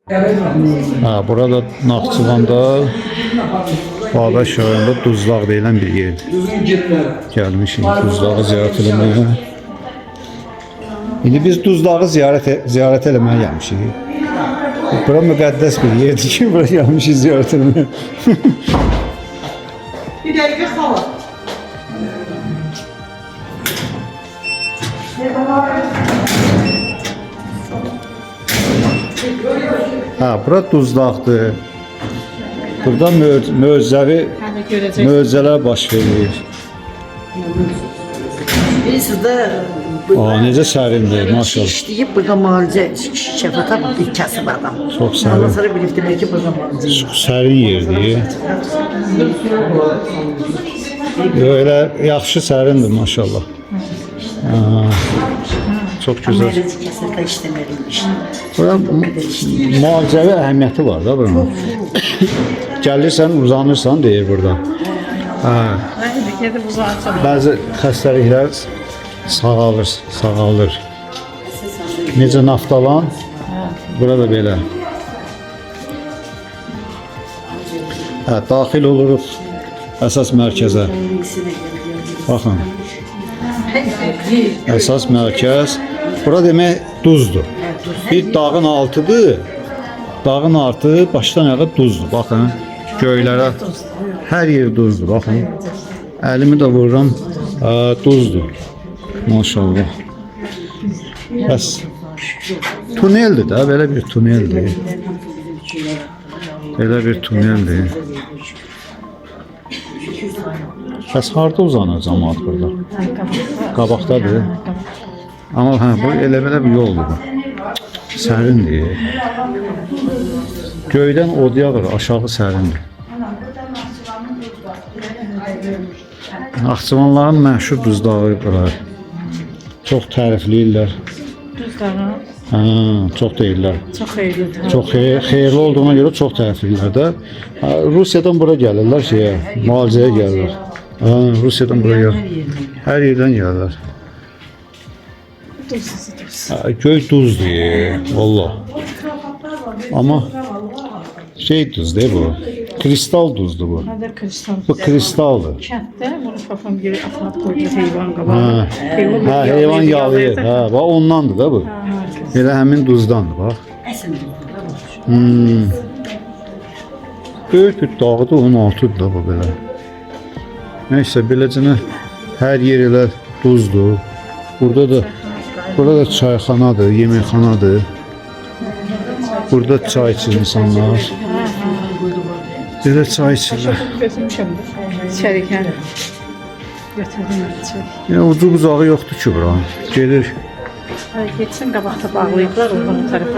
Ha, burada Naxçıvanda Babək rayonunda Duzlaq deyilən bir yerdir. Gəlmişik Duzlağı ziyarət eləməyə. İndi biz Duzlağı ziyarət eləməyə gəlmişik. Bura müqəddəs bir yerdir ki, bura gəlmişik ziyarət eləməyə. Bir dəqiqə xala. Ha, bura Duzlaqdır. Burada möcüzələr baş verir. Birisi də Necə sərindir, maşallah. işləyib burada müalicə şəfata bir kasıb adam. Çox sərin. Ondan sonra bilibdilər ki, burada müalicə. Sərin yerdir. Öyle yaxşı sərindir, maşallah. Çox gözəl. Müalicə kəsərdə işləməliymiş. Bura müalicəvi əhəmiyyəti var da buranın. Gəlirsən, uzanırsan deyir burada. Bəzi xəstəliklər sağalır. Necə naftalan, burada belə. Daxil oluruq əsas mərkəzə. Baxın. Əsas mərkəz. Bura demək duzdur. Bir dağın altıdır. Dağın altı başdan ayağa duzdur. Baxın. Göylərə. Hər yer duzdur. Baxın. Əlimi də vururam. Duzdur. Maşallah. Bəs tuneldir də. Belə bir tuneldir. Belə bir tuneldir. Bəs harda uzanır cəmaət burada? Qabaqdadır. Amma bu elə belə bir yoldur. Sərindir. Göydən od yağır, aşağı sərindir. Naxçıvanların məşhur duzdağı bura. Çox tərifləyirlər. Duzdağı? Çox deyirlər. Çox xeyirlidir. Çox xeyirli olduğuna görə çox tərifləyirlər də. Rusiyadan bura gəlirlər müalicəyə gəlirlər. Rusiyadan bura gəlir. Hər yerdən gəlirlər. Göy duzdur, valla. Amma duz değil bu. Kristal duzdur bu. Bu kristaldır. Kənddə bunu papam geri atmaq qoydu heyvan qabağı. Heyvan yağlayır. Ondandır da bu. Elə həmin duzdandır, bax. Böyük bir dağdır, 16'dır da bu belə. Neyse, beləcənə hər yer elə duzdur. Burada da çayxanadır, yeməkxanadır. Burada çay içir insanlar. Belə çay içirlər. Götürmüşəmdir. İçərikən götürdüm içərik. Yəni ucu bucağı yoxdur ki bura. Gelir. Geçsin qabaqda bağlayıblar, oradan bu tərəfə